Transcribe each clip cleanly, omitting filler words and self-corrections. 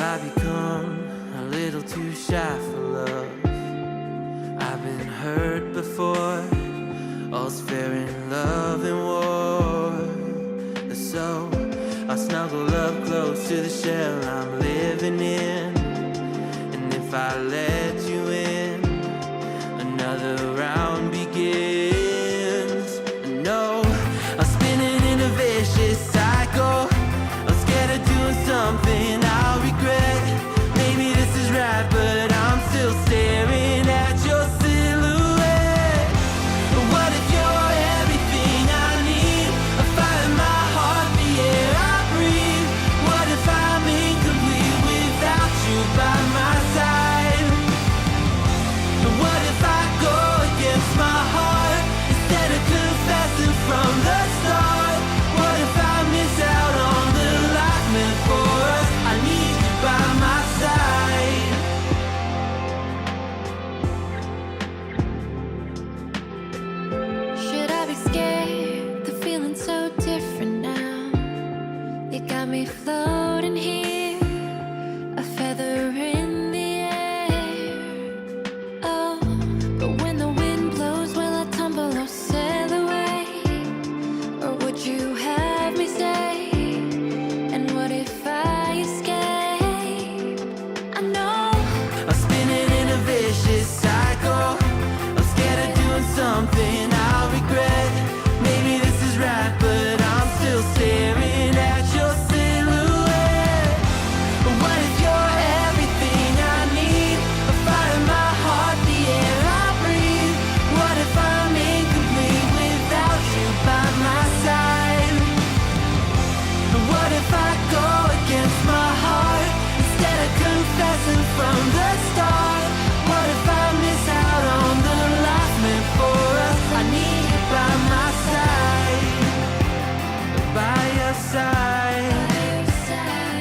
I become a little too shy for love? I've been hurt before. All's fair in love and war. So I snuggle up close to the shell I'm living in. And if I let you in, another round begins. No, I'm spinning in a vicious cycle. I'm scared of doing something I'll regret. Maybe this is right, but I'm still staring at your silhouette. What if you're everything I need? A fire in my heart, the air I breathe. What if I'm incomplete without you by my side? What if I go against my heart instead of confessing from the start? What if I miss out on the life meant for us? I need you by my side. Should I be scared? The feeling's so different now. You got me floating here, a feather in the air. Oh, but when the wind blows, will I tumble or sail away? Or would you have me stay? And what if I escape? I know I'm spinning in a vicious cycle. I'm scared of doing something I'll regret. Maybe this is right, but I'm still staring at your silhouette. What if you're everything I need? A fire in my heart, the air I breathe. What if I'm incomplete without you by my side? What if I go against my heart instead of confessing from the start? What if I miss out on the life meant for us? I need you by my side, by your side.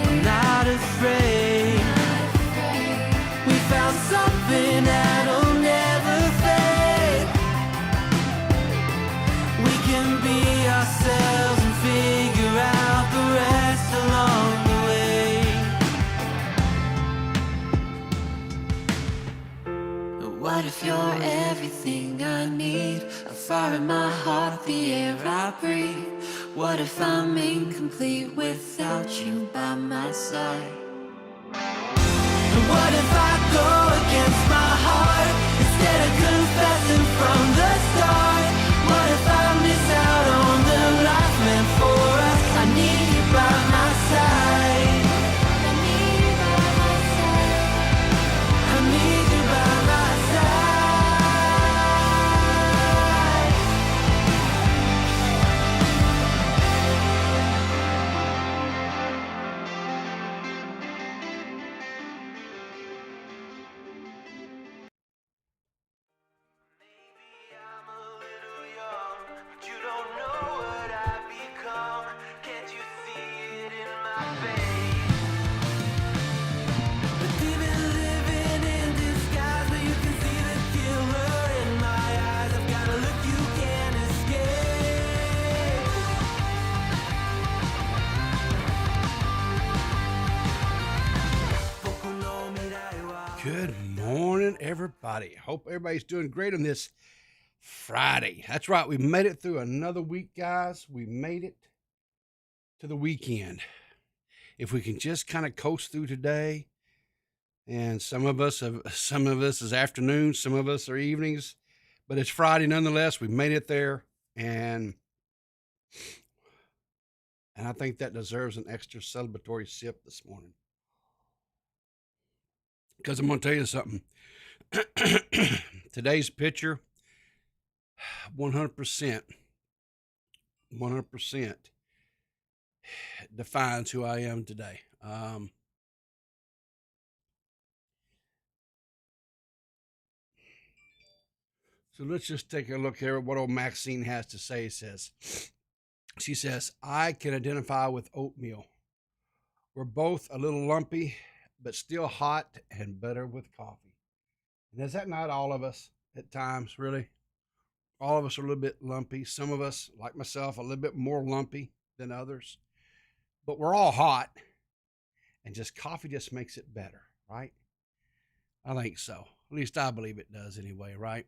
I'm not afraid. We found something that'll never fade. We can be ourselves and figure out the rest along the way. What if you're everything I need? A fire in my heart, the air I breathe. What if I'm incomplete without you by my side? What if I go against my heart instead of confessing from the start? What if I miss out on the life meant for us? I need you by my side. I need you by my side. I need you by my side. Maybe I'm a little young, but you don't know what I've become. Can't you see it in my face? But we've been living in disguise, but you can see the killer in my eyes. I've got a look you can't escape. Poco no mirai wa. Good morning, everybody. Hope everybody's doing great on this Friday. That's right. We made it through another week, guys. We made it to the weekend. If we can just kind of coast through today, and some of us is afternoons, some of us are evenings, but it's Friday nonetheless. We made it there, and I think that deserves an extra celebratory sip this morning. Because I'm going to tell you something. Today's picture, 100% defines who I am today. So let's just take a look here at what old Maxine has to say. She says, I can identify with oatmeal. We're both a little lumpy, but still hot and better with coffee. And is that not all of us at times, really? All of us are a little bit lumpy. Some of us, like myself, a little bit more lumpy than others. But we're all hot and just coffee just makes it better, right? I think so. At least I believe it does anyway, right?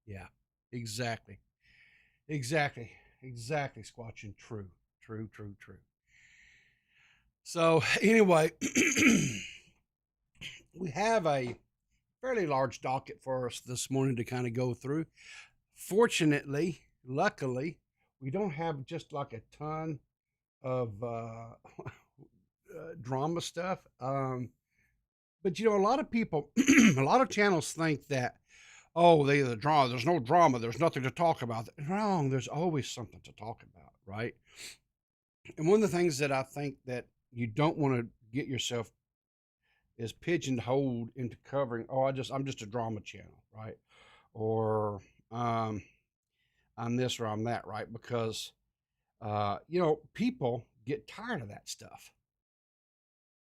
Yeah, exactly. Exactly. Exactly, Squatching. True. True, true, true. So, anyway, we have a fairly large docket for us this morning to kind of go through. Fortunately, luckily, we don't have just like a ton of drama stuff. But a lot of people, a lot of channels think that, oh, the drama, there's no drama, there's nothing to talk about. Wrong. There's always something to talk about, right? And one of the things that I think that you don't want to get yourself is pigeonholed into covering, oh, I'm just a drama channel, right? Or I'm this or I'm that, right? Because people get tired of that stuff.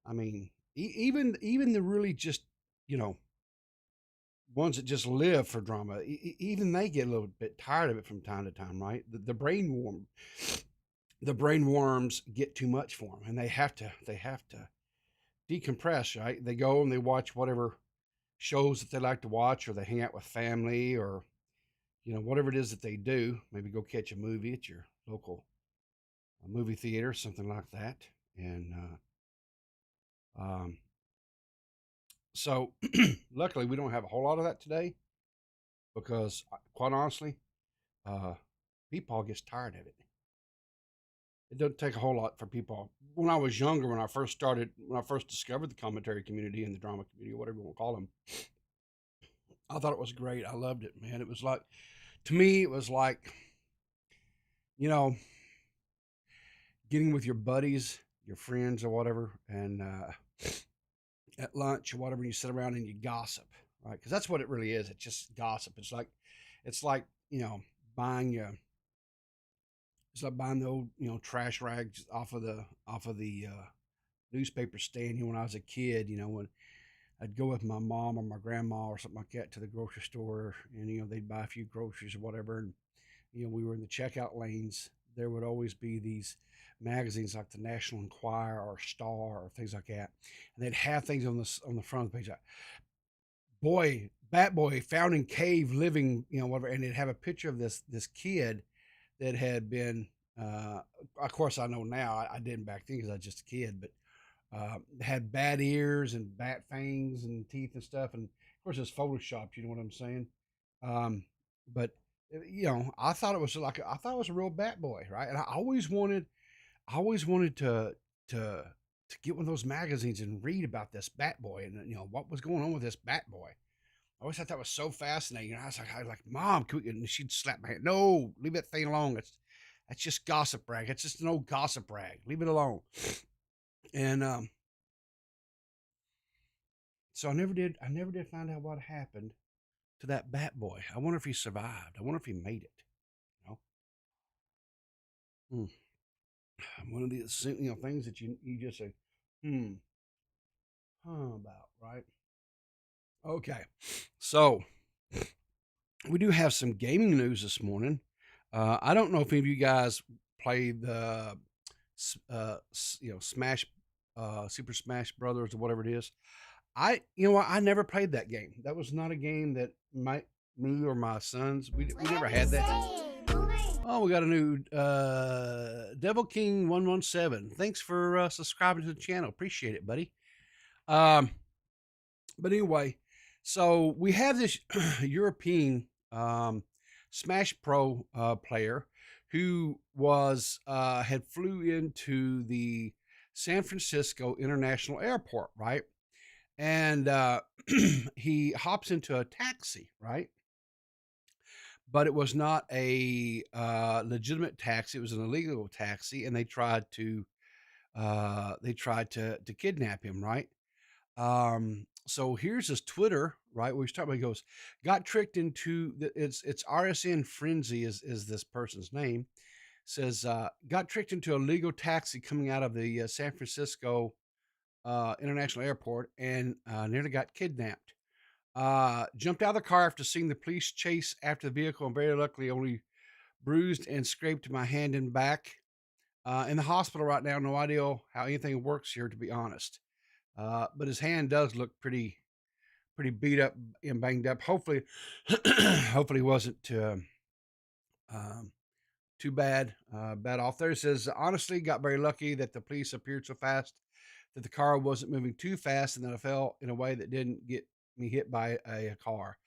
I mean, even the really just, ones that just live for drama, even they get a little bit tired of it from time to time, right? The brain worms get too much for them, and they have to decompress, right? They go and they watch whatever shows that they like to watch, or they hang out with family, or whatever it is that they do. Maybe go catch a movie at your local movie theater, something like that. And so luckily we don't have a whole lot of that today, because quite honestly, people gets tired of it. It doesn't take a whole lot for people. When I was younger, when I first discovered the commentary community and the drama community, whatever you want to call them, I thought it was great. I loved it, man. It was like, to me, it was like, getting with your buddies, your friends or whatever, and at lunch or whatever, you sit around and you gossip, right? Because that's what it really is. It's just gossip. It's like buying it's like buying the old trash rags off of the newspaper stand. When I was a kid, when I'd go with my mom or my grandma or something like that to the grocery store, and they'd buy a few groceries or whatever, and we were in the checkout lanes. There would always be these magazines like the National Enquirer or Star or things like that, and they'd have things on the front of the page like, Bat Boy found in cave living, whatever, and it'd have a picture of this kid that had been, of course I know now, I didn't back then because I was just a kid, but had bat ears and bat fangs and teeth and stuff, and of course it's photoshopped, you know what I'm saying? But I thought it was a real Bat Boy, right? And I always wanted to get one of those magazines and read about this Bat Boy and what was going on with this Bat Boy. I always thought that was so fascinating. And I was like, Mom, and she'd slap my hand. No, leave that thing alone. That's just gossip rag. It's just an old gossip rag. Leave it alone. And so I never did find out what happened to that Bat Boy. I wonder if he survived. I wonder if he made it. One of these things that you just say, about, right? Okay, so we do have some gaming news this morning. I don't know if any of you guys played the Smash, Super Smash Brothers or whatever it is. I never played that game. That was not a game that me or my sons, we never had that. Oh, we got a new Devil King 117. Thanks for subscribing to the channel. Appreciate it, buddy. But anyway, so we have this European Smash Pro player who was had flew into the San Francisco International Airport, right? And he hops into a taxi, right? But it was not a legitimate taxi; it was an illegal taxi, and they tried to kidnap him, right? So here's his Twitter, right? Where he's talking about, he goes, got tricked into it's RSN Frenzy is this person's name. Says, got tricked into a legal taxi coming out of the San Francisco International Airport and nearly got kidnapped. Jumped out of the car after seeing the police chase after the vehicle, and very luckily only bruised and scraped my hand and back. In the hospital right now. No idea how anything works here, to be honest. But his hand does look pretty beat up and banged up. Hopefully, hopefully, it wasn't um, too bad off there. It says, honestly, got very lucky that the police appeared so fast that the car wasn't moving too fast and that I fell in a way that didn't get me hit by a car.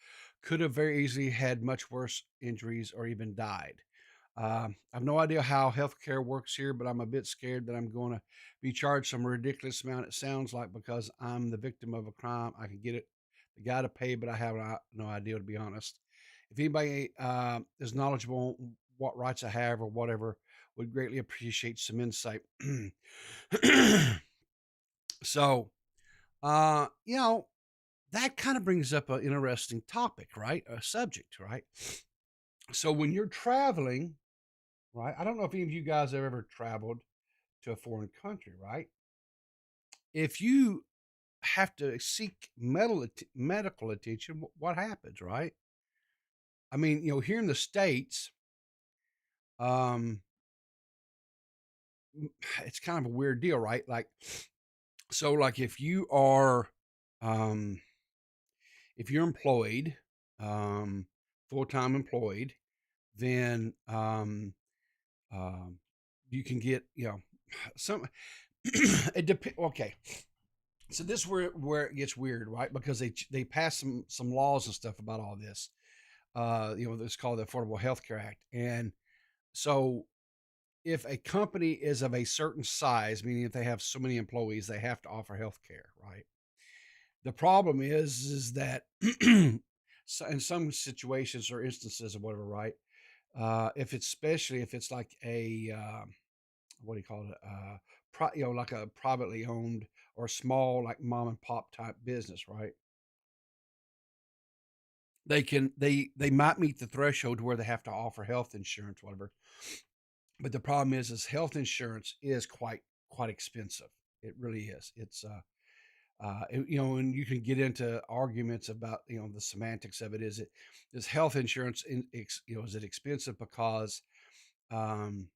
Could have very easily had much worse injuries or even died. I have no idea how healthcare works here, but I'm a bit scared that I'm going to be charged some ridiculous amount. It sounds like because I'm the victim of a crime, I can get the guy to pay, but I have no idea, to be honest. If anybody is knowledgeable on what rights I have or whatever, would greatly appreciate some insight. So, you know, that kind of brings up an interesting topic, right? A subject, right? So when you're traveling, right? I don't know if any of you guys have ever traveled to a foreign country, right? If you have to seek medical attention, what happens, right? I mean, here in the States, um, it's kind of a weird deal, right? Like if you are, um, if you're employed, um, full time employed, then um, you can get, some. It depends. Okay, so this is where it gets weird, right? Because they pass some laws and stuff about all this. It's called the Affordable Health Care Act, and so if a company is of a certain size, meaning if they have so many employees, they have to offer health care, right? The problem is that so in some situations or instances or whatever, right? If it's especially if it's like a what do you call it? Like a privately owned or small, like mom and pop type business, right? They might meet the threshold where they have to offer health insurance, whatever. But the problem is health insurance is quite expensive. It really is. It's and you can get into arguments about the semantics of it. Is health insurance is it expensive because um,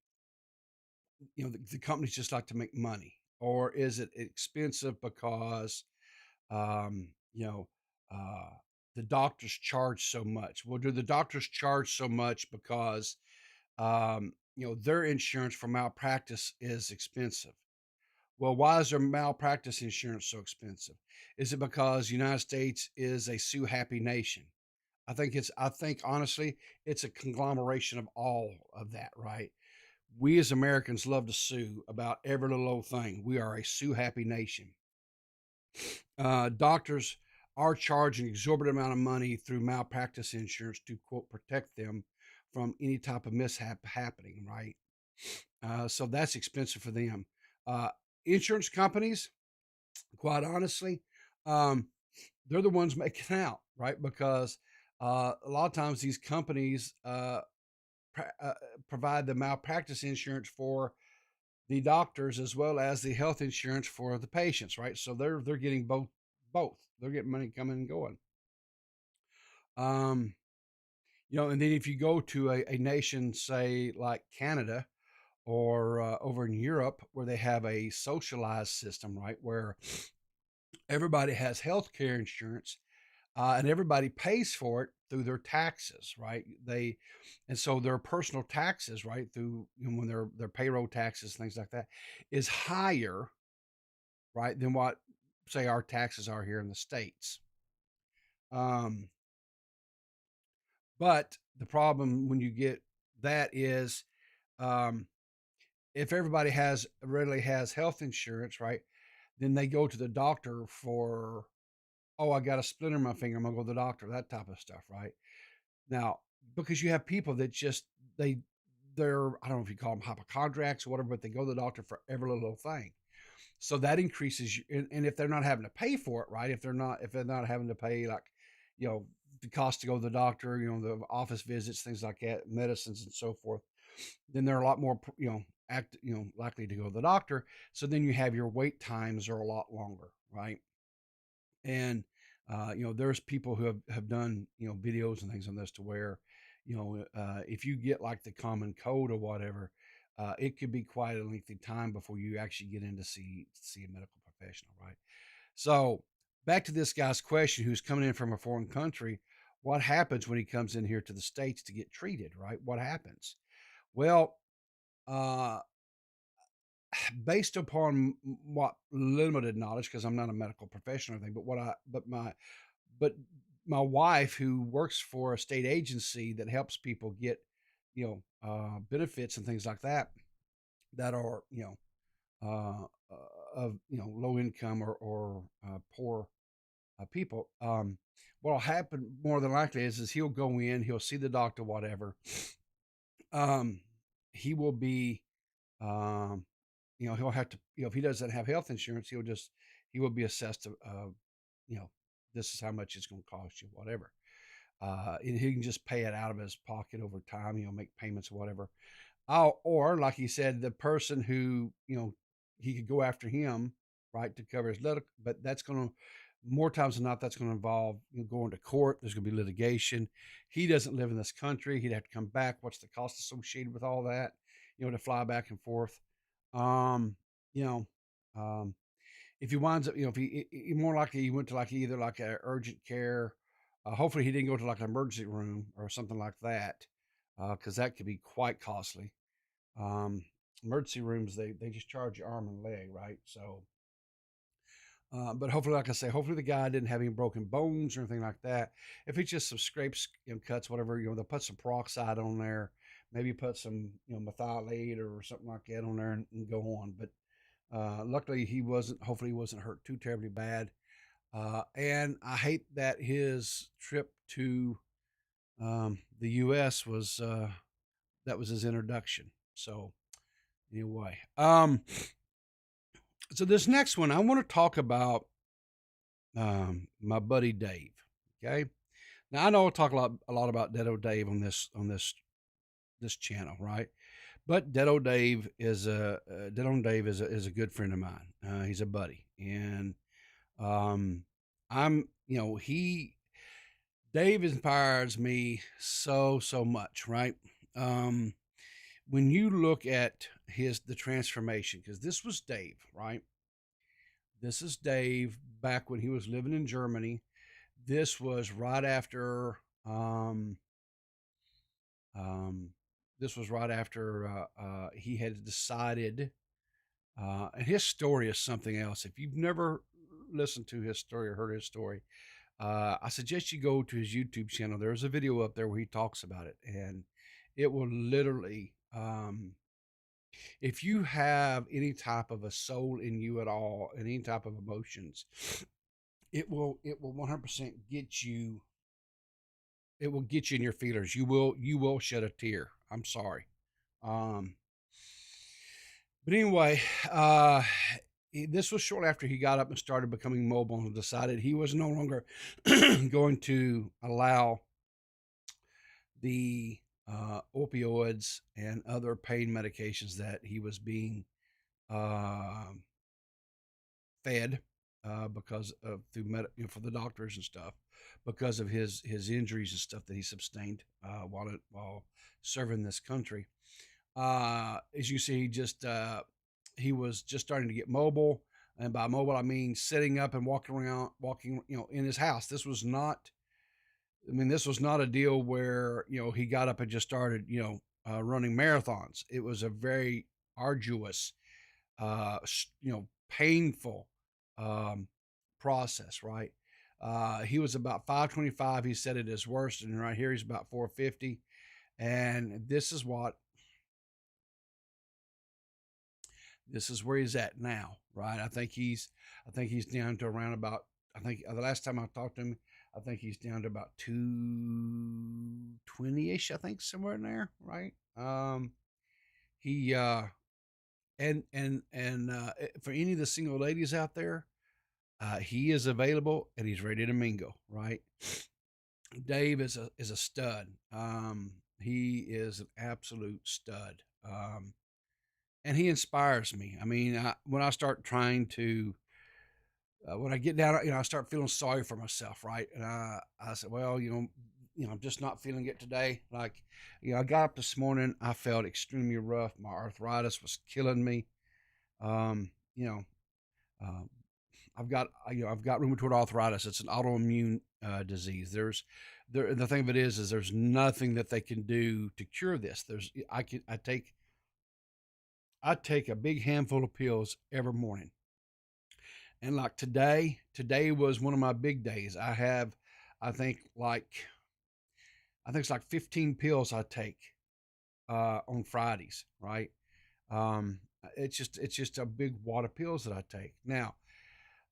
the companies just like to make money, or is it expensive because um, you know uh, the doctors charge so much? Well, do the doctors charge so much because their insurance for malpractice is expensive? Well, why is their malpractice insurance so expensive? Is it because the United States is a sue happy nation? I think honestly, it's a conglomeration of all of that, right? We as Americans love to sue about every little old thing. We are a sue happy nation. Doctors are charging exorbitant amount of money through malpractice insurance to quote protect them from any type of mishap happening, right? So that's expensive for them. Uh, Insurance companies, quite honestly, um, they're the ones making out, right? Because a lot of times these companies provide the malpractice insurance for the doctors as well as the health insurance for the patients, right? So they're getting both. They're getting money coming and going. Um, and then if you go to a nation, say like Canada or over in Europe, where they have a socialized system, right, where everybody has health care insurance, and everybody pays for it through their taxes, right? And so their personal taxes, right, through when their payroll taxes, things like that, is higher, right, than what say our taxes are here in the states. Um, but the problem when you get that is, um, if everybody readily has health insurance, right, then they go to the doctor for, oh, I got a splinter in my finger, I'm gonna go to the doctor, that type of stuff, right? Now, because you have people that just they they're I don't know if you call them hypochondriacs or whatever, but they go to the doctor for every little thing. So that increases, and if they're not having to pay for it, right? If they're not having to pay like, the cost to go to the doctor, the office visits, things like that, medicines and so forth, then they're a lot more, likely to go to the doctor. So then you have your wait times are a lot longer, right? And there's people who have done videos and things on this to where if you get like the common cold or whatever, it could be quite a lengthy time before you actually get in to see a medical professional, right? So back to this guy's question, who's coming in from a foreign country. What happens when he comes in here to the States to get treated, right? What happens? Well, uh, based upon what limited knowledge, because I'm not a medical professional or anything, but my wife, who works for a state agency that helps people get, benefits and things like that, that are, of, low income or poor people. What'll happen more than likely is he'll go in, he'll see the doctor, whatever. He will be, um, he'll have to, if he doesn't have health insurance, he will be assessed, you know, this is how much it's going to cost you, whatever. And he can just pay it out of his pocket over time, make payments or whatever. Or like he said, the person who, he could go after him, right, to cover his little, but that's going to, more times than not, that's going to involve going to court. There's going to be litigation. He doesn't live in this country. He'd have to come back. What's the cost associated with all that? To fly back and forth. Um, you know, um, if he winds up, if he more likely he went to like either like a urgent care. Hopefully he didn't go to like an emergency room or something like that, because that could be quite costly. Um, Emergency rooms, they just charge your arm and leg, right? So, but hopefully, like I say, hopefully the guy didn't have any broken bones or anything like that. If it's just some scrapes, cuts, whatever, they'll put some peroxide on there, maybe put some, methylate or something like that on there and go on. But luckily hopefully he wasn't hurt too terribly bad. And I hate that his trip to the U.S. that was his introduction. So anyway, so this next one, I want to talk about my buddy Dave. Okay, now I know I'll talk a lot about Deado Dave on this channel, right? But Deado Dave is a good friend of mine. He's a buddy, and I'm Dave inspires me so much, right? When you look at the transformation, because this was Dave, right? This is Dave back when he was living in Germany. This was right after he had decided, and his story is something else. If you've never listened to his story or heard his story, I suggest you go to his YouTube channel. There's a video up there where he talks about it, and it will literally, if you have any type of a soul in you at all, and any type of emotions, it will 100% get you. It will get you in your feelers. You will shed a tear. I'm sorry. But anyway, this was shortly after he got up and started becoming mobile and decided he was no longer going to allow the opioids and other pain medications that he was being fed because of for the doctors and stuff, because of his injuries and stuff that he sustained while serving this country. As you see, he was just starting to get mobile, and by mobile I mean sitting up and walking in his house. This was not a deal where he got up and just started running marathons. It was a very arduous, painful process, right? He was about 525. He said at his worst, and right here he's about 450. And this is where he's at now, right? I think he's down to around about, I think the last time I talked to him, I think he's down to about 220-ish, I think, somewhere in there, right? He and for any of the single ladies out there, he is available and he's ready to mingle, right? Dave is a stud. He is an absolute stud. And he inspires me. I mean, when I start trying to, when I get down, I start feeling sorry for myself, right? And I said, well, I'm just not feeling it today. Like, I got up this morning, I felt extremely rough. My arthritis was killing me. Uh, I've got rheumatoid arthritis. It's an autoimmune disease. The thing of it is there's nothing that they can do to cure this. I take a big handful of pills every morning. And like today was one of my big days. I think like, I think it's like 15 pills I take, on Fridays, right? It's just a big wad of pills that I take. Now,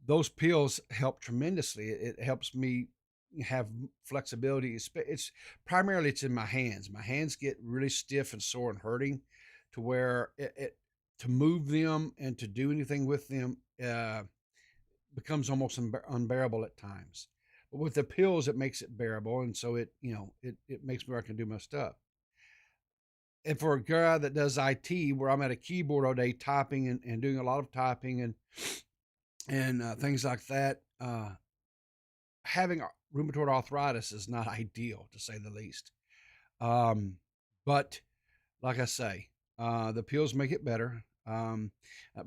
those pills help tremendously. It helps me have flexibility. It's primarily it's in my hands. My hands get really stiff and sore and hurting, to where to move them and to do anything with them becomes almost unbearable at times. But with the pills, it makes it bearable, and so it makes me where I can do my stuff. And for a guy that does IT, where I'm at a keyboard all day typing and doing a lot of typing and things like that, having rheumatoid arthritis is not ideal, to say the least. But like I say, the pills make it better. But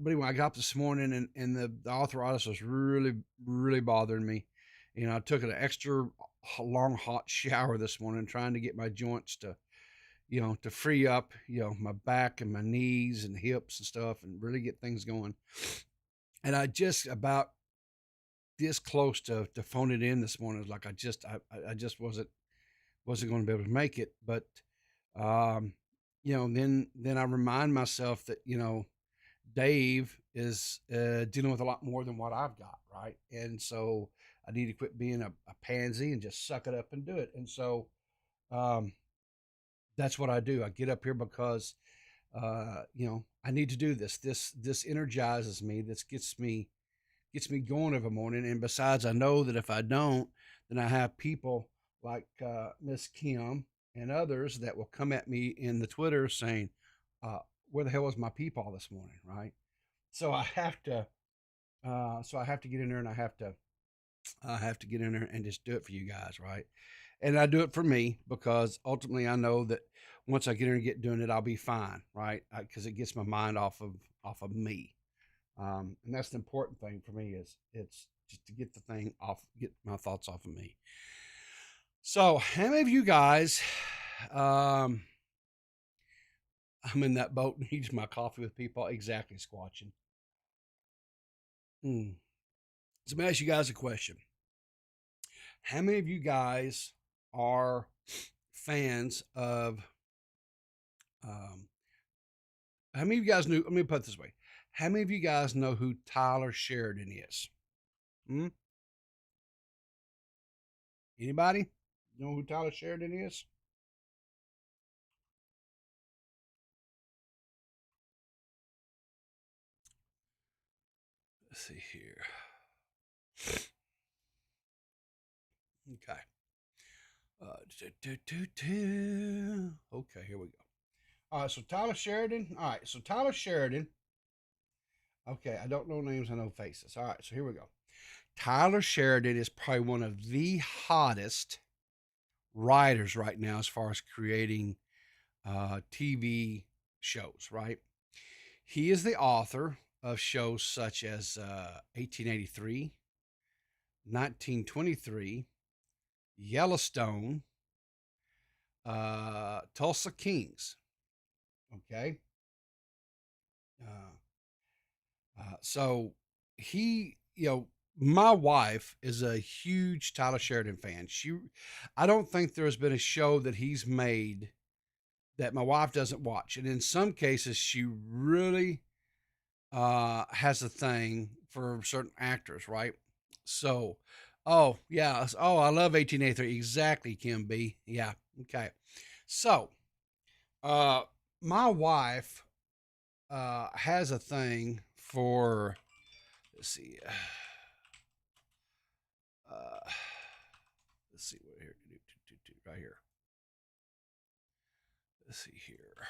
anyway, I got up this morning and the arthritis was really, really bothering me. I took an extra long hot shower this morning, trying to get my joints to free up, my back and my knees and hips and stuff, and really get things going. And I just about this close to phone it in this morning. It was like I just wasn't going to be able to make it. But then I remind myself that Dave is dealing with a lot more than what I've got, right? And so I need to quit being a pansy and just suck it up and do it. And so that's what I do. I get up here because I need to do this. This energizes me. This gets me going every morning. And besides, I know that if I don't, then I have people like Miss Kim and others that will come at me in the Twitter saying, where the hell was my peepaw this morning, right? So I have to get in there, and I have to get in there and just do it for you guys, right? And I do it for me because ultimately I know that once I get in and get doing it, I'll be fine, right? Because it gets my mind off of me. And that's the important thing for me, is it's just to get the thing off, get my thoughts off of me. So how many of you guys, I'm in that boat and eating my coffee with people, exactly, squatching. So let me ask you guys a question. How many of you guys are fans of, how many of you guys knew, let me put it this way. How many of you guys know who Tyler Sheridan is? Anybody know who Tyler Sheridan is? Let's see here. Okay. Okay, here we go. All right, so Tyler Sheridan. All right, so Tyler Sheridan. Okay, I don't know names, I know faces. All right, so here we go. Tyler Sheridan is probably one of the hottest writers right now as far as creating TV shows, right? He is the author of shows such as 1883, 1923, Yellowstone, Tulsa Kings. Okay. So he, my wife is a huge Tyler Sheridan fan. I don't think there's been a show that he's made that my wife doesn't watch. And in some cases, she really has a thing for certain actors, right? So, oh yeah, oh, I love 1883. Exactly, Kim B. Yeah, okay. So, my wife has a thing for, let's see, let's see what here, right here. Let's see here.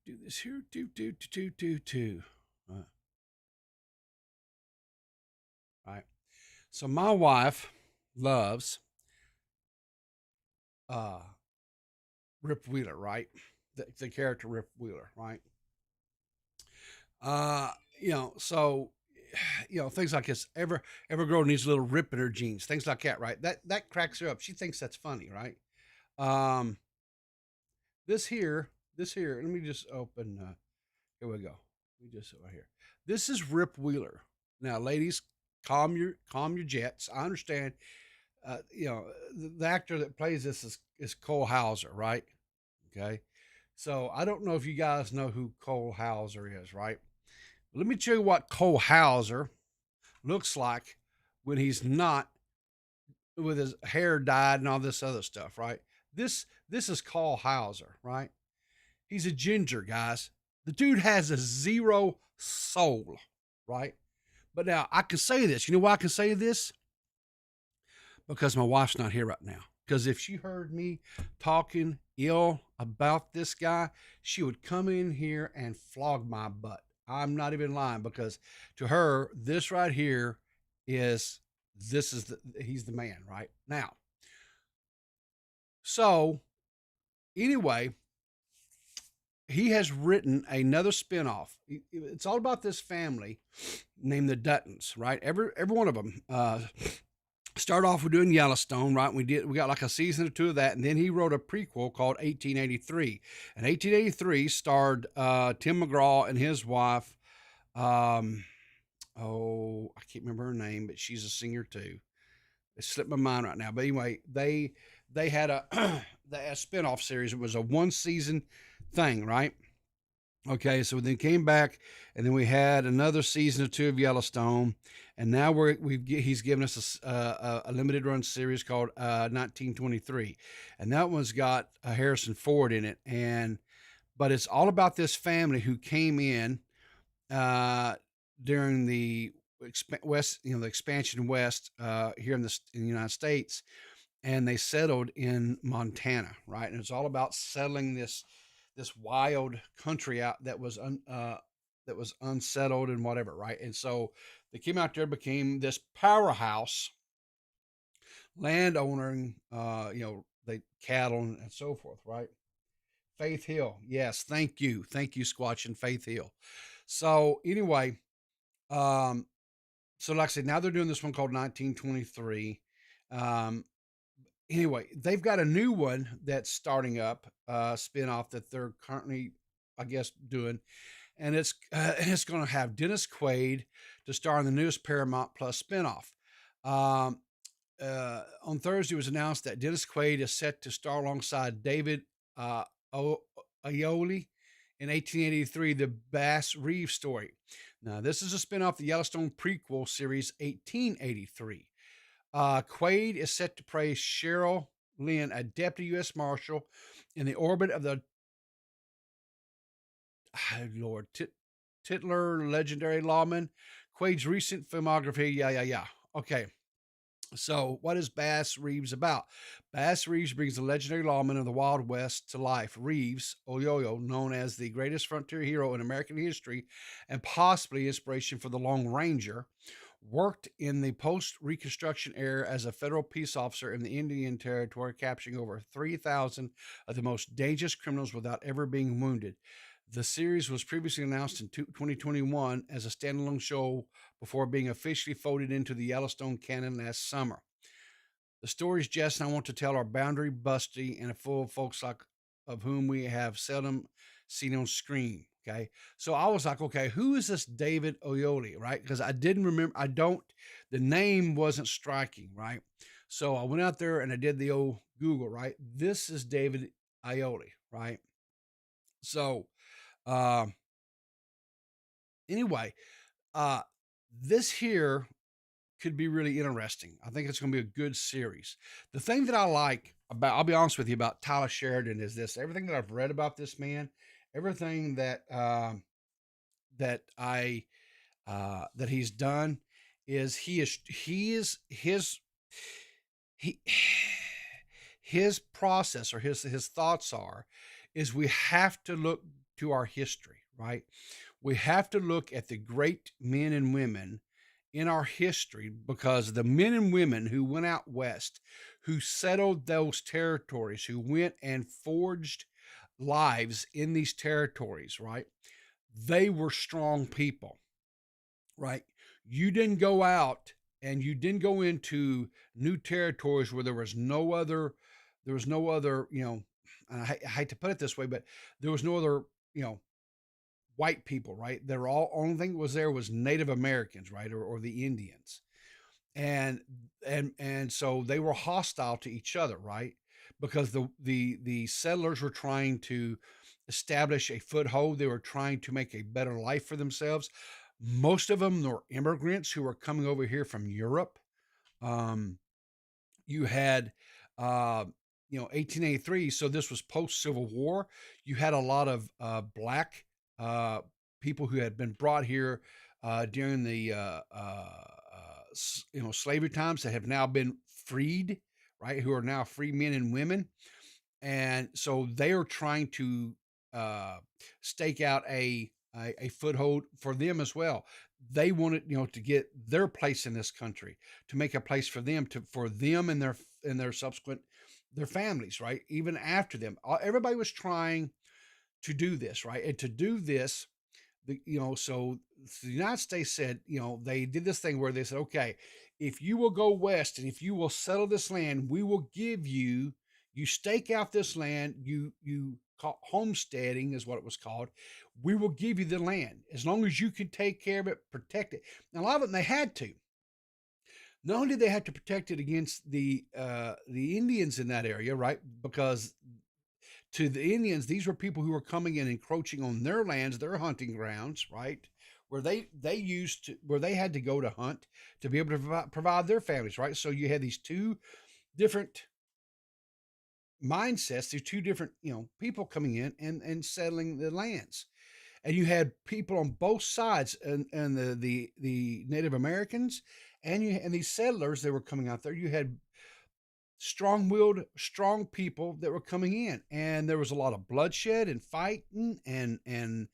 Do this here. Do. All right. So my wife loves Rip Wheeler, right? The character Rip Wheeler, right? Uh, so things like this. Every girl needs a little rip in her jeans, things like that, right? That cracks her up. She thinks that's funny, right? Um, this here, let me just open here we go. Let me just right here. This is Rip Wheeler. Now, ladies, calm your jets. I understand. The actor that plays this is Cole Hauser, right? Okay. So I don't know if you guys know who Cole Hauser is, right? Let me tell you what Cole Hauser looks like when he's not with his hair dyed and all this other stuff, right? This is Cole Hauser, right? He's a ginger, guys. The dude has a zero soul, right? But now I can say this. You know why I can say this? Because my wife's not here right now. Because if she heard me talking ill about this guy, she would come in here and flog my butt. I'm not even lying, because to her, this right here is he's the man right now. So anyway, he has written another spinoff. It's all about this family named the Duttons, right? Every one of them. Start off with doing Yellowstone, right? We got like a season or two of that, and then he wrote a prequel called 1883. And 1883 starred Tim McGraw and his wife. I can't remember her name, but she's a singer too. It slipped my mind right now. But anyway, they had a a spinoff series. It was a one season thing, right? Okay, so then came back, and then we had another season or two of Yellowstone, and now he's given us a limited run series called 1923, and that one's got Harrison Ford in it, but it's all about this family who came in uh, during the west, the expansion west here in the United States, and they settled in Montana, right? And it's all about settling this wild country out that was unsettled and whatever, right? And so they came out there, became this powerhouse landowner, they cattle and so forth, right? Faith Hill, yes, thank you, Squatch and Faith Hill. So anyway, um, so like I said, now they're doing this one called 1923. Um, anyway, they've got a new one that's starting up, spinoff that they're currently, I guess, doing, and it's going to have Dennis Quaid to star in the newest Paramount Plus spinoff. Um, on Thursday, it was announced that Dennis Quaid is set to star alongside David Oyelowo in 1883, the Bass Reeves story. Now, this is a spinoff of the Yellowstone prequel series 1883. Quaid is set to play Cheryl Lynn, a deputy U.S. Marshal in the orbit of the Titular legendary lawman. Quaid's recent filmography, yeah. Okay. So, what is Bass Reeves about? Bass Reeves brings the legendary lawman of the Wild West to life. Reeves, Oyelowo, known as the greatest frontier hero in American history and possibly inspiration for the Lone Ranger, worked in the post-Reconstruction era as a federal peace officer in the Indian Territory, capturing over 3,000 of the most dangerous criminals without ever being wounded. The series was previously announced in 2021 as a standalone show before being officially folded into the Yellowstone canon last summer. The stories Jess and I want to tell are boundary busty and full of folks like of whom we have seldom seen on screen. Okay. So I was like, okay, who is this David Oyelowo, right? Because I didn't remember, the name wasn't striking, right? So I went out there and I did the old Google, right? This is David Oyelowo, right? So, uh, anyway, uh, this here could be really interesting. I think it's going to be a good series. The thing that I like about, I'll be honest with you, about Tyler Sheridan is this: everything that I've read about this man, everything that that he's done, is he his process, or his thoughts is we have to look to our history, right? We have to look at the great men and women in our history, because the men and women who went out west, who settled those territories, who went and forged lives in these territories, right? they were strong people, right? You didn't go out and you didn't go into new territories where there was no other, I hate to put it this way, but there was no other, you know, white people, right? They're all, only thing that was there was Native Americans, right? Or the Indians. And, and so they were hostile to each other, right? Because the settlers were trying to establish a foothold. They were trying to make a better life for themselves. Most of them were immigrants who were coming over here from Europe. Um, you had, uh, 1883. So this was post Civil War. You had a lot of black uh, people who had been brought here during the slavery times that have now been freed, right? Who are now free men and women, and so they are trying to uh, stake out a foothold for them as well. They wanted, to get their place in this country, to make a place for them, for them and their subsequent their families, right? Even after them, everybody was trying to do this, right? And to do this, so the United States said, they did this thing where they said, okay, if you will go west and if you will settle this land, we will give you, you stake out this land, you call homesteading is what it was called. We will give you the land as long as you can take care of it, protect it. Now, a lot of them they had to. Not only did they have to protect it against the Indians in that area, right? Because to the Indians, these were people who were coming in, encroaching on their lands, their hunting grounds, right? Where they used to, where they had to go to hunt to be able to provide their families, right? So you had these two different mindsets, these two different, people coming in and settling the lands. And you had people on both sides, and the Native Americans and these settlers that were coming out there. You had strong-willed, strong people that were coming in, and there was a lot of bloodshed and fighting, and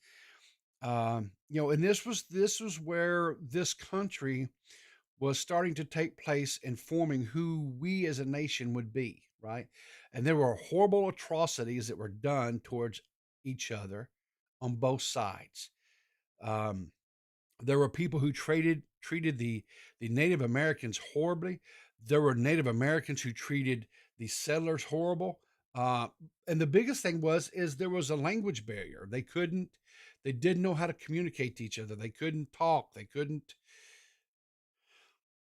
this was where this country was starting to take place and forming who we as a nation would be, right? And there were horrible atrocities that were done towards each other on both sides. Um, there were people who treated the Native Americans horribly. There were Native Americans who treated the settlers horrible. Uh, and the biggest thing is there was a language barrier. They didn't know how to communicate to each other. They couldn't talk. They couldn't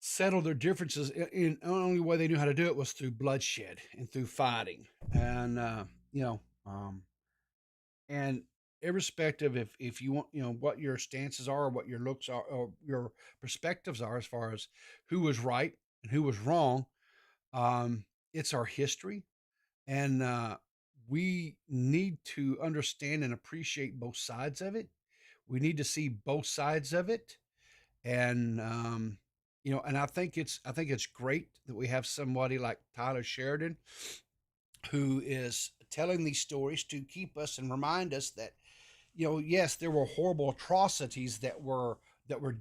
settle their differences. In the only way they knew how to do it was through bloodshed and through fighting. And you know, and irrespective if you want, what your stances are, or what your looks are, or your perspectives are as far as who was right and who was wrong, it's our history, and we need to understand and appreciate both sides of it. We need to see both sides of it, and and I think it's great that we have somebody like Tyler Sheridan who is telling these stories to keep us and remind us that, yes, there were horrible atrocities that were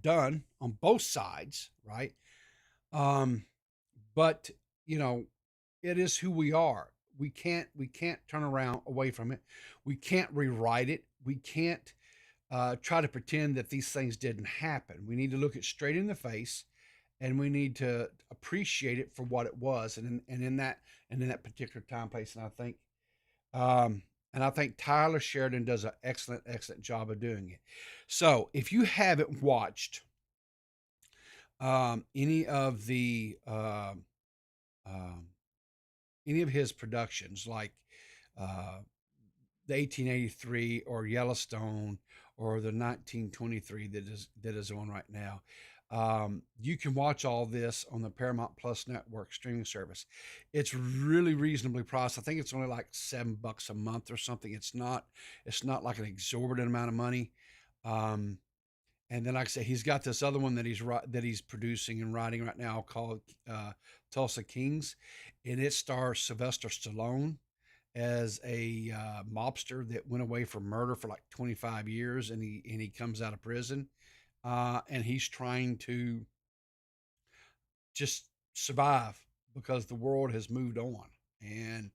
done on both sides, right? Um, but it is who we are. We can't turn around away from it. We can't rewrite it. We can't try to pretend that these things didn't happen. We need to look it straight in the face, and we need to appreciate it for what it was, and in that particular time place. Um, and I think Tyler Sheridan does an excellent job of doing it. So if you haven't watched any of um, any of his productions, like uh, the 1883 or Yellowstone or the 1923 that is on right now. You can watch all this on the Paramount Plus network streaming service. It's really reasonably priced. I think it's only like $7 a month or something. It's not like an exorbitant amount of money. Um, and then, like I say, he's got this other one that he's producing and writing right now called Tulsa Kings, and it stars Sylvester Stallone as a mobster that went away for murder for like 25 years, and he comes out of prison, and he's trying to just survive because the world has moved on, and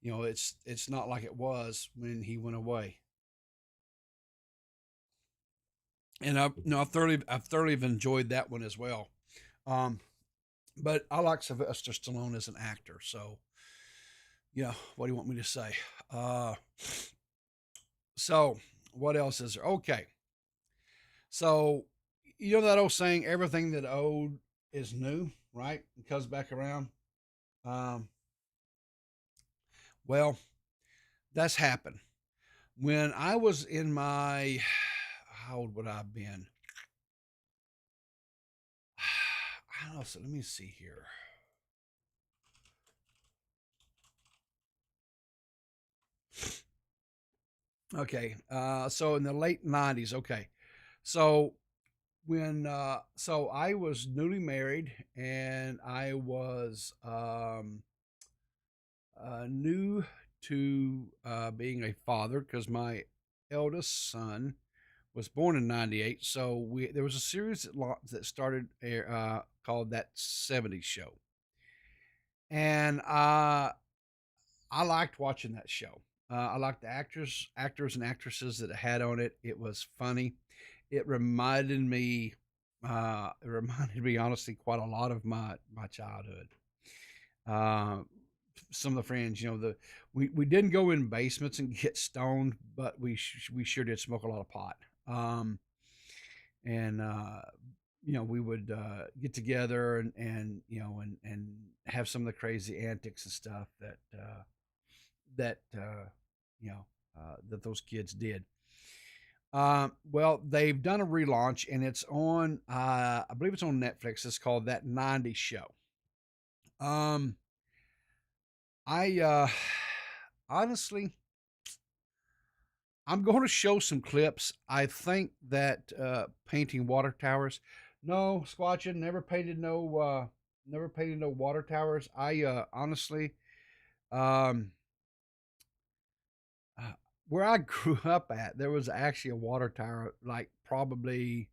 it's not like it was when he went away. and I've thoroughly enjoyed that one as well. Um, but I like Sylvester Stallone as an actor. So, yeah, what do you want me to say? Uh, so what else is there? Okay, so you know that old saying, everything that old is new, right? It comes back around. Um, well, that's happened. When I was in my, how old would I have been? I don't know. So let me see here. Okay. So in the late 90s. Okay. So so I was newly married and I was, new to being a father because my eldest son was born in '98. So there was a series that started called That '70s Show, and I liked watching that show. I liked the actors and actresses that it had on it. It was funny. It reminded me. It reminded me honestly quite a lot of my childhood. Uh, some of the friends, we didn't go in basements and get stoned, but we sure did smoke a lot of pot. And we would get together and have some of the crazy antics and stuff that that those kids did. Well, they've done a relaunch and it's on, I believe it's on Netflix. It's called That '90s Show. Um, I honestly, I'm going to show some clips. I think that painting water towers. No, Squatchin, never painted no water towers. I honestly, um, uh, where I grew up at, there was actually a water tower, like probably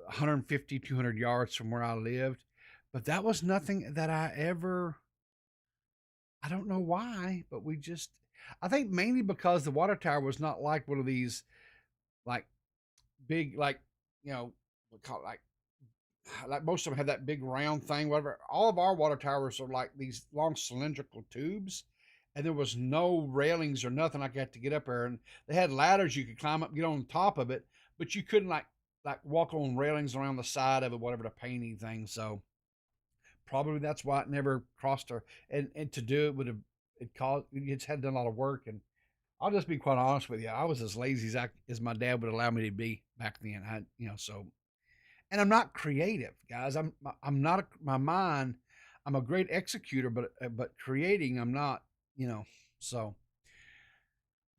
150, 200 yards from where I lived. But that was nothing that I don't know why, but I think mainly because the water tower was not like one of these, like, big, like, we call it like most of them have that big round thing, whatever. All of our water towers are like these long cylindrical tubes, and there was no railings or nothing like that to get up there. And they had ladders you could climb up, get on top of it, but you couldn't like walk on railings around the side of it, whatever, to paint anything. So probably that's why it never crossed her. And to do it would have it caused it's had done a lot of work. And I'll just be quite honest with you, I was as lazy as my dad would allow me to be back then. So, and I'm not creative, guys. I'm not my mind. I'm a great executor, but creating, I'm not. So.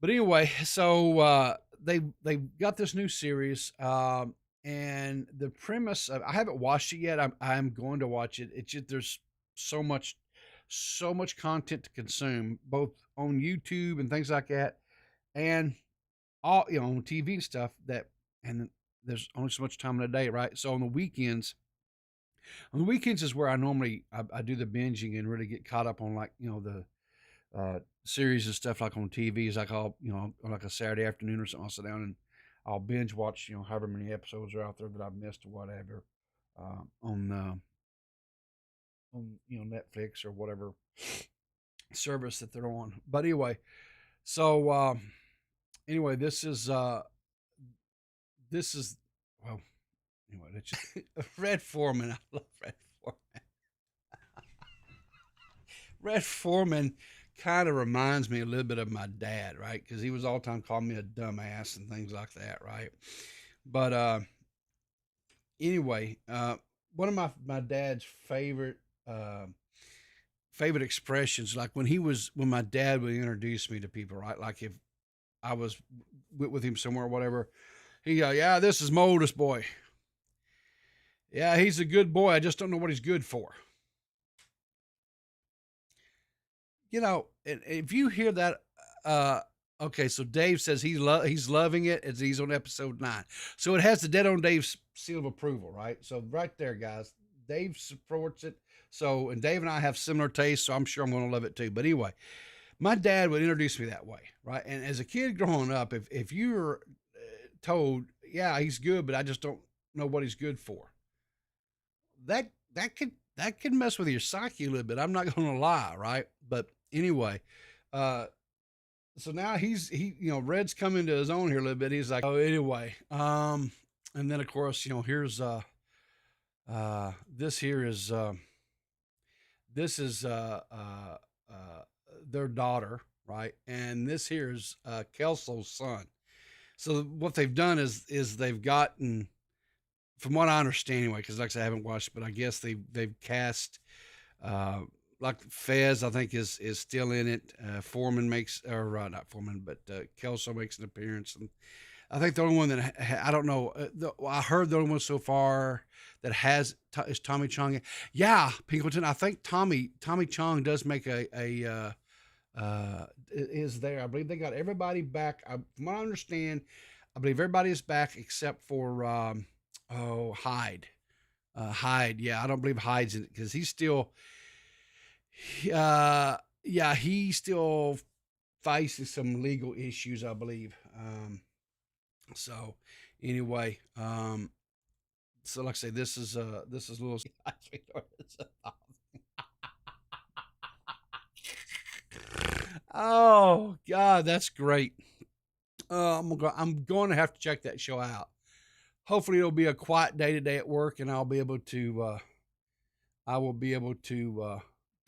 But anyway, so they got this new series, and the premise of, I haven't watched it yet. I'm going to watch it. It's just there's so much content to consume, both on YouTube and things like that, and all on TV and stuff. And there's only so much time in a day, right? So on the weekends is where I do the binging and really get caught up on, like, the series and stuff, like on TV. Is like on like a Saturday afternoon or something, I'll sit down and I'll binge watch, however many episodes are out there that I've missed or whatever, on Netflix or whatever service that they're on. But anyway, so anyway, this is well, anyway, that's just Red Foreman. I love Red Foreman. Red Foreman kind of reminds me a little bit of my dad, right? Because he was all the time calling me a dumbass and things like that, right? But anyway, one of my dad's uh, favorite expressions, like when my dad would introduce me to people, right? Like if I was with him somewhere or whatever, he go, "Yeah, this is my oldest boy. Yeah, he's a good boy. I just don't know what he's good for." And if you hear that, okay, so Dave says he's loving it as he's on episode 9. So it has the Dead on Dave's seal of approval, right? So right there, guys, Dave supports it. So, and Dave and I have similar tastes, so I'm sure I'm going to love it too. But anyway, my dad would introduce me that way, right? And as a kid growing up, if you were told, yeah, he's good, but I just don't know what he's good for. That could mess with your psyche a little bit. I'm not going to lie, right? But anyway, so now Red's coming to his own here a little bit. He's like, oh, anyway, and then of course, here's this here is this is their daughter, right? And this here is Kelso's son. So what they've done is they've gotten, from what I understand anyway, because like I said, I haven't watched, but I guess they've cast like Fez, I think is still in it. Foreman makes, or not Foreman, but Kelso makes an appearance, and I think the only one that I don't know. I heard the only one so far that has is Tommy Chong. Yeah, Pinkleton. I think Tommy Chong does make is there. I believe they got everybody back. From what I understand, I believe everybody is back except for Hyde. Hyde. Yeah, I don't believe Hyde's in it because he's still. He's still facing some legal issues, I believe. So anyway, so like I say, this is a little. Oh God, that's great. I'm going to have to check that show out. Hopefully it'll be a quiet day today at work, and I'll be able to. I will be able to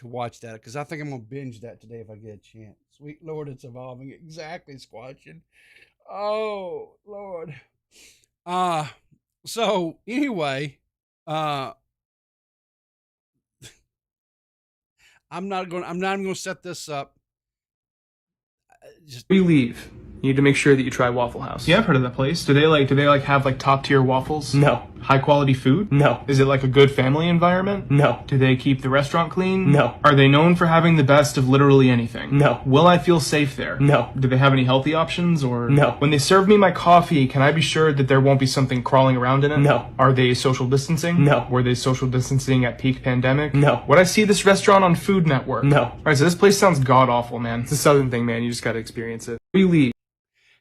watch that because I think I'm gonna binge that today if I get a chance. Sweet Lord, it's evolving. Exactly, Squatchin. Oh Lord. So anyway, I'm not even gonna set this up. Before you leave, you need to make sure that you try Waffle House. Yeah, I've heard of that place. Do they have top tier waffles? No. High quality food? No. Is it like a good family environment? No. Do they keep the restaurant clean? No. Are they known for having the best of literally anything? No. Will I feel safe there? No. Do they have any healthy options or? No. When they serve me my coffee, can I be sure that there won't be something crawling around in it? No. Are they social distancing? No. Were they social distancing at peak pandemic? No. Would I see this restaurant on Food Network? No. Alright, so this place sounds god awful, man. It's a southern thing, man. You just gotta experience it. Before you leave.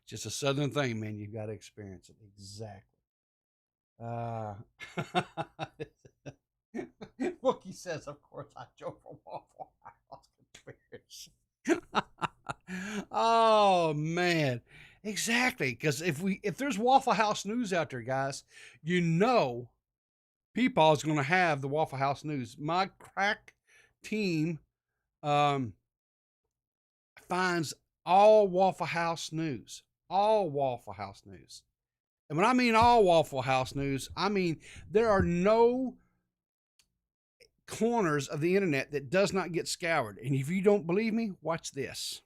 Just a southern thing, man. You've got to experience it. Exactly. Wookie says, of course, I joke for Waffle House. Oh man, exactly. Because if there's Waffle House news out there, guys, Peepaw is going to have the Waffle House news. My crack team finds all Waffle House news. All Waffle House news. And when I mean all Waffle House news, I mean there are no corners of the internet that does not get scoured. And if you don't believe me, watch this.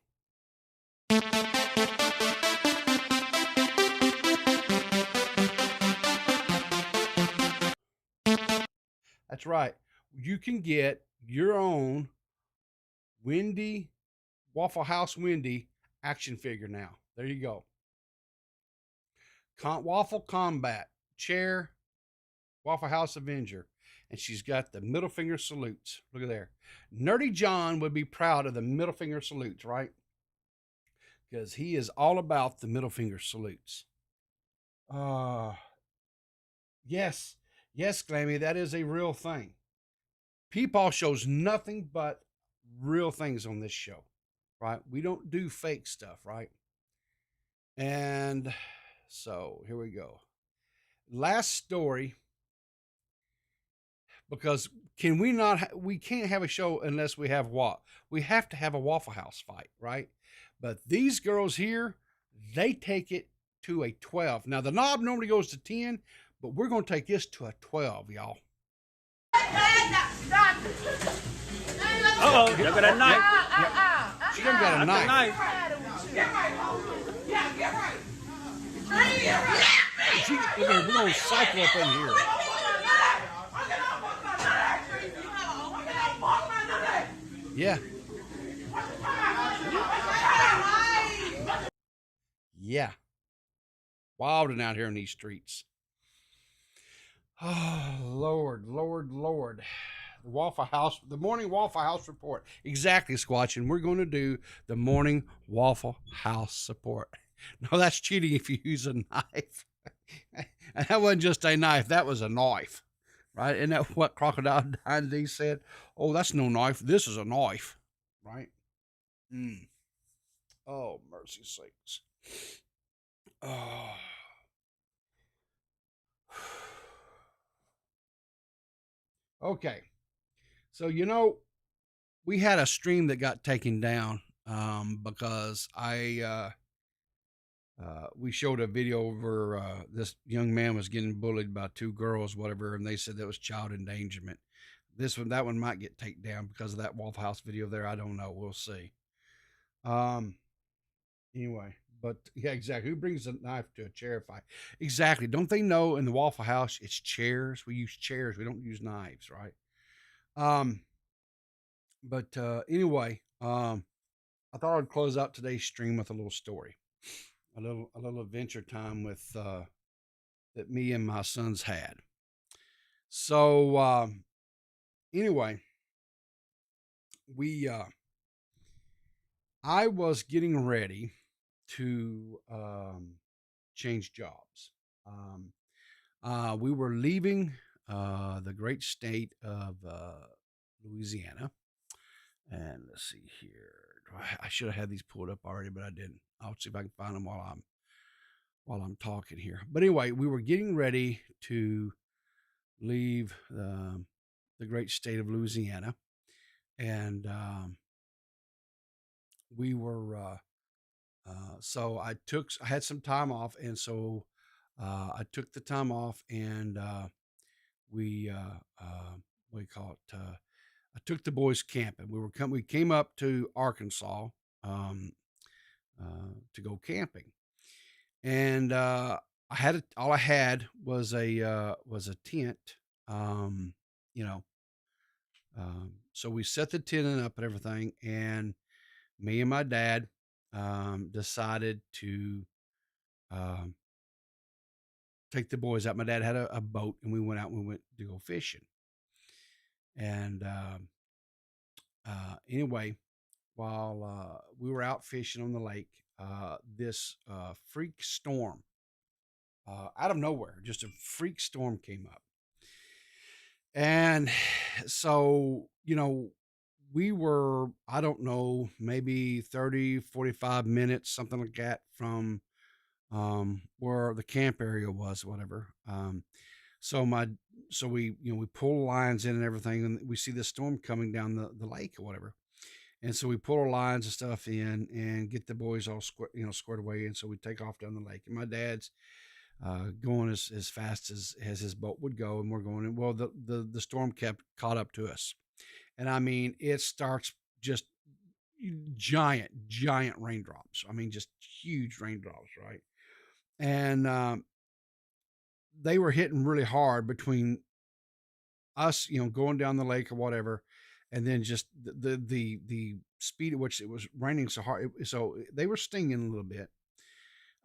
That's right. You can get your own Waffle House Wendy action figure now. There you go. Waffle Combat Chair, Waffle House Avenger, and she's got the middle finger salutes. Look at there. Nerdy John would be proud of the middle finger salutes, right? Because he is all about the middle finger salutes. Yes, Glammy, that is a real thing. Peepaw shows nothing but real things on this show, right? We don't do fake stuff, right? And so here we go. Last story, because we can't have a show unless we have what? We have to have a Waffle House fight, right? But these girls here, they take it to a 12. Now the knob normally goes to 10, but we're going to take this to a 12, y'all. Uh-oh, look at that knife. She done got a knife. We're going to cycle up in here. Yeah. Yeah. Wilding out here in these streets. Oh, Lord. The Waffle House, the morning Waffle House report. Exactly, Squatchin. We're going to do the morning Waffle House support. No, that's cheating if you use a knife. And that wasn't just a knife, that was a knife, right? Isn't that what Crocodile Dundee said? Oh, that's no knife. This is a knife, right? Mm. Oh, mercy sakes. Oh. Okay. So, we had a stream that got taken down because we showed a video where this young man was getting bullied by two girls, whatever, and they said that was child endangerment. That one might get taken down because of that Waffle House video there. I don't know. We'll see. Um, anyway, but yeah, exactly. Who brings a knife to a chair fight? Exactly. Don't they know in the Waffle House it's chairs? We use chairs. We don't use knives, right? But anyway, I thought I'd close out today's stream with a little story, a little adventure time with that me and my sons had. So anyway, we I was getting ready to change jobs. We were leaving the great state of Louisiana. And let's see here. I should have had these pulled up already, but I didn't. I'll see if I can find them while I'm talking here. But anyway, we were getting ready to leave the great state of Louisiana, and we were. So I had some time off, and so I took the time off, and we what do you call it? I took the boys camping. We came up to Arkansas um, to go camping, and all I had was a tent. Um, you know, so we set the tent up and everything, and me and my dad decided to um, take the boys out. My dad had a boat, and we went out and we went to go fishing. And anyway, while we were out fishing on the lake, this freak storm out of nowhere, just a freak storm came up. And so, we were, I don't know, maybe 30, 45 minutes, something like that from where the camp area was, whatever. So we pull lines in and everything, and we see the storm coming down the lake or whatever. And so we pull our lines and stuff in and get the boys all squared away. And so we take off down the lake. And my dad's going as fast as his boat would go, and we're going. And well, the storm kept caught up to us, and I mean it starts just giant raindrops. I mean just huge raindrops, right? And they were hitting really hard between us, going down the lake or whatever, and then just the speed at which it was raining so hard. So they were stinging a little bit.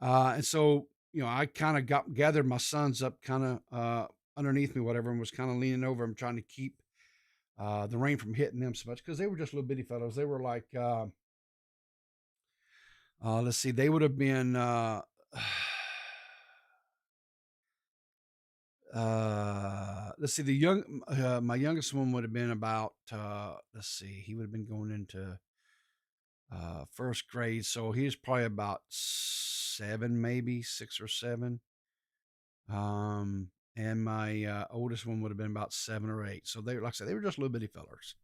And so, I kind of gathered my sons up kind of underneath me, whatever, and was kind of leaning over them, trying to keep the rain from hitting them so much because they were just little bitty fellows. They were like, let's see, they would have been, let's see, my youngest one would have been about, let's see, he would have been going into first grade. So he was probably about 7, maybe 6 or 7. And my oldest one would have been about 7 or 8. So they, like I said, they were just little bitty fellers.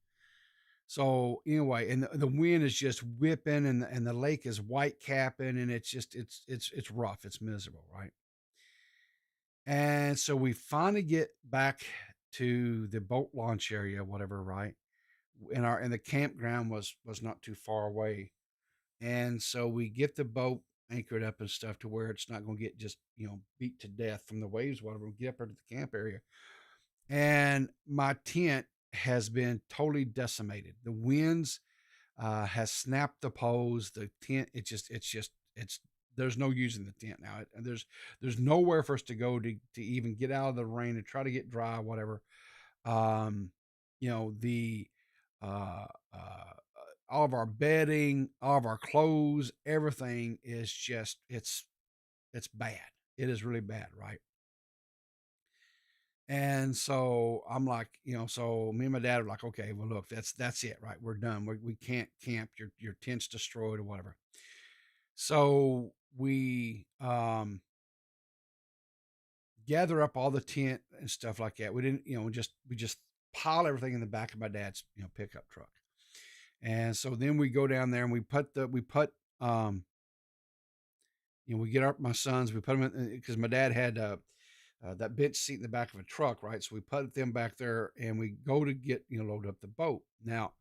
So anyway, and the wind is just whipping, and the lake is white capping, and it's just it's rough, it's miserable, right? And so we finally get back to the boat launch area, whatever, right? And the campground was not too far away. And so we get the boat anchored up and stuff to where it's not going to get just, beat to death from the waves, whatever. We get up into the camp area. And my tent has been totally decimated. The winds has snapped the poles. The tent, there's no using the tent now. There's nowhere for us to go to even get out of the rain and try to get dry, whatever. The all of our bedding, all of our clothes, everything is just it's bad. It is really bad, right? And so I'm like, so me and my dad are like, okay, well, look, that's it, right? We're done. We can't camp. Your tent's destroyed or whatever. So we gather up all the tent and stuff like that. We didn't, we just pile everything in the back of my dad's, pickup truck. And so then we go down there and we get up my sons, we put them in, because my dad had that bench seat in the back of a truck, right? So we put them back there and we go to get, load up the boat. Now,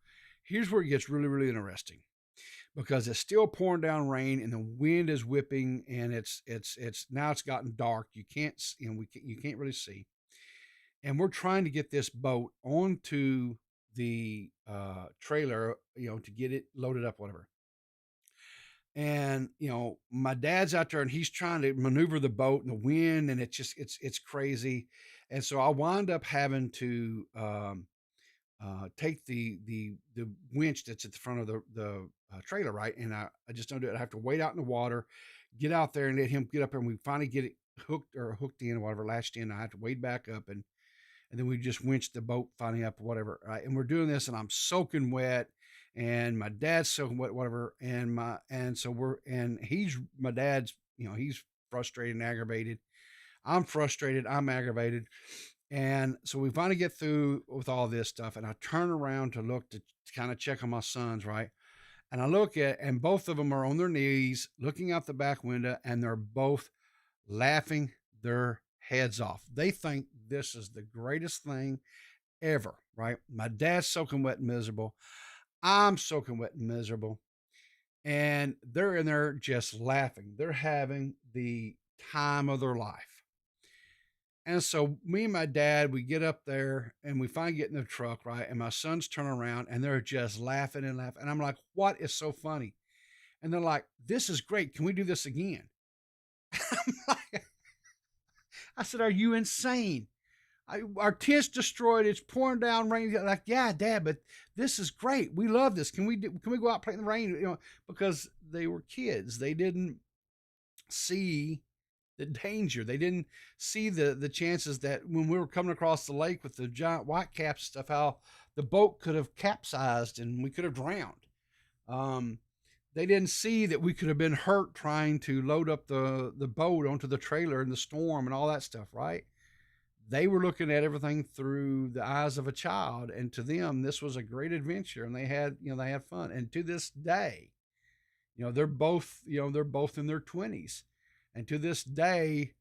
here's where it gets really, really interesting, because it's still pouring down rain and the wind is whipping, and it's now it's gotten dark. You can't, you can't really see. And we're trying to get this boat onto the trailer, to get it loaded up, whatever. And my dad's out there and he's trying to maneuver the boat in the wind, and it's crazy. And so I wind up having to take the winch that's at the front of the trailer, right? And I just don't do it. I have to wait out in the water, get out there and let him get up there, and we finally get it hooked in or whatever, lashed in. I have to wade back up, and then we just winched the boat finally up or whatever, right? And we're doing this and I'm soaking wet and my dad's soaking wet, whatever. And my dad's, he's frustrated and aggravated. I'm frustrated. I'm aggravated. And so we finally get through with all this stuff, and I turn around to look to kind of check on my sons, right? And I look and both of them are on their knees looking out the back window, and they're both laughing their heads off. They think this is the greatest thing ever, right? My dad's soaking wet and miserable. I'm soaking wet and miserable. And they're in there just laughing. They're having the time of their life. And so me and my dad, we get up there and we finally get in the truck, right? And my sons turn around and they're just laughing and laughing. And I'm like, what is so funny? And they're like, this is great. Can we do this again? I'm like, I said, are you insane? Our tent's destroyed. It's pouring down rain. Like, yeah, Dad, but this is great. We love this. Can we go out play in the rain? Because they were kids. They didn't see the danger. They didn't see the chances that when we were coming across the lake with the giant whitecaps stuff, how the boat could have capsized and we could have drowned. They didn't see that we could have been hurt trying to load up the boat onto the trailer in the storm and all that stuff, right? They were looking at everything through the eyes of a child, and to them, this was a great adventure, and they had fun. And to this day, they're both in their 20s, and to this day,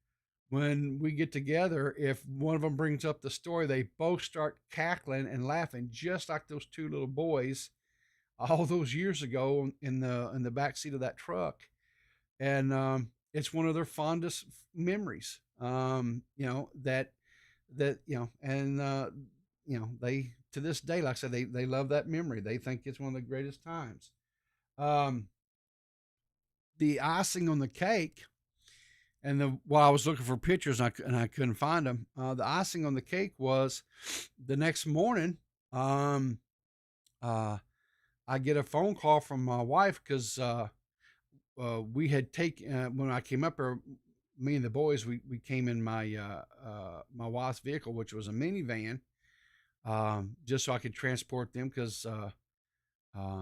when we get together, if one of them brings up the story, they both start cackling and laughing, just like those two little boys all those years ago in the back seat of that truck. And it's one of their fondest memories. They, to this day, like I said, they love that memory. They think it's one of the greatest times. The icing on the cake, and while I was looking for pictures and I couldn't find them, the icing on the cake was the next morning. I get a phone call from my wife because we had taken when I came up here, me and the boys, we came in my my wife's vehicle, which was a minivan, just so I could transport them, because I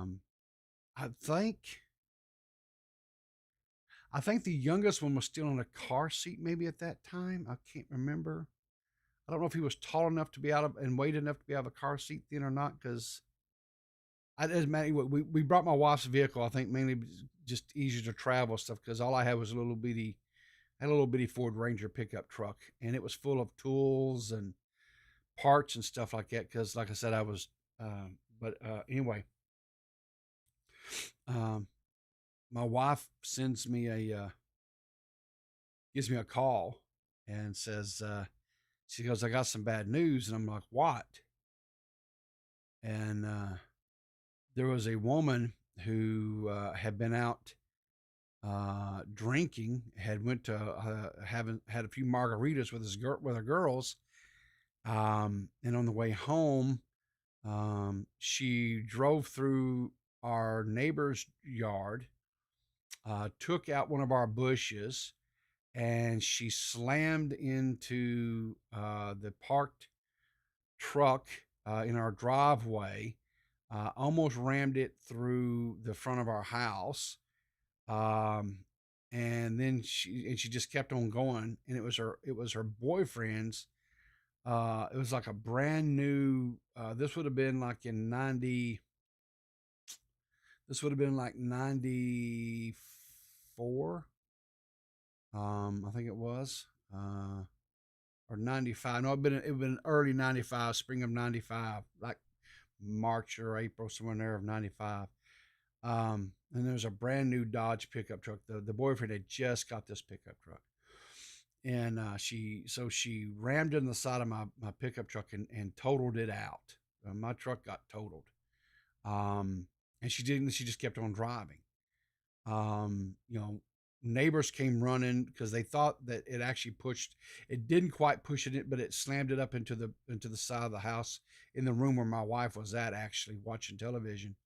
think the youngest one was still in a car seat maybe at that time. I can't remember. I don't know if he was tall enough to be out of and weight enough to be out of a car seat then or not, because it doesn't matter. We brought my wife's vehicle, I think mainly just easier to travel stuff, because all I had was a little bitty Ford Ranger pickup truck, and it was full of tools and parts and stuff like that. Because, like I said, I was, anyway, my wife gives me a call and says, she goes, I got some bad news. And I'm like, what? And there was a woman who had been out drinking, went to had a few margaritas with her girls, and on the way home, she drove through our neighbor's yard, took out one of our bushes, and she slammed into the parked truck in our driveway, almost rammed it through the front of our house. Um, and then she just kept on going, and it was her boyfriend's. It was like a brand new. This would have been like in 90. This would have been like 94. I think it was. Or 95. No, it been early 95, spring of 95, like March or April, somewhere in there of 95. And there was a brand new Dodge pickup truck. The boyfriend had just got this pickup truck. And she rammed it in the side of my pickup truck and totaled it out. My truck got totaled. Um, and she didn't, she just kept on driving. You know, neighbors came running because they thought that it actually pushed, it didn't quite push it, but it slammed it up into the side of the house in the room where my wife was at, actually watching television.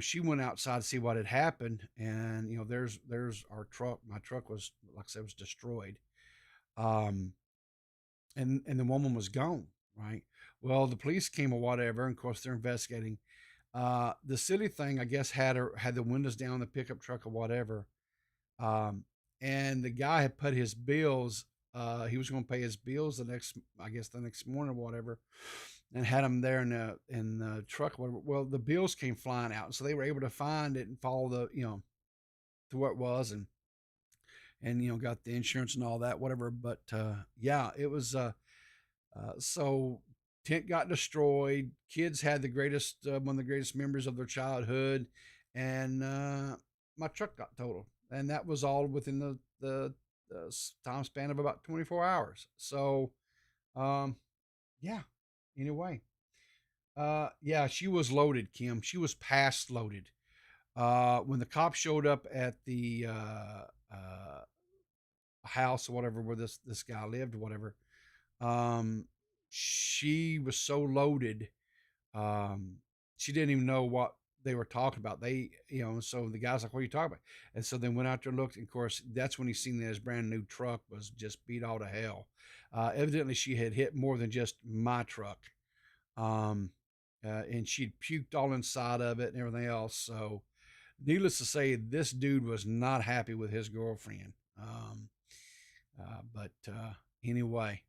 She went outside to see what had happened, and there's our truck. My truck was, like I said, was destroyed. Um, and the woman was gone. Right. Well, the police came or whatever, and of course they're investigating. The silly thing, I guess, had the windows down in the pickup truck or whatever. Um, and the guy had put his bills. He was going to pay his bills the next morning or whatever, and had them there in the truck. Or whatever. Well, the bills came flying out, so they were able to find it and follow to where it was, and got the insurance and all that, whatever. But yeah, it was. So tent got destroyed. Kids had one of the greatest memories of their childhood, and my truck got totaled, and that was all within the time span of about 24 hours. So, yeah. Anyway, yeah, she was loaded, Kim. She was past loaded. When the cops showed up at the house or whatever where this guy lived or whatever, um, she was so loaded, um, she didn't even know what they were talking about. So the guy's like, "What are you talking about?" And so they went out there and looked. And of course, that's when he seen that his brand new truck was just beat all to hell. Evidently, she had hit more than just my truck, um, and she'd puked all inside of it and everything else. So, needless to say, this dude was not happy with his girlfriend. But anyway,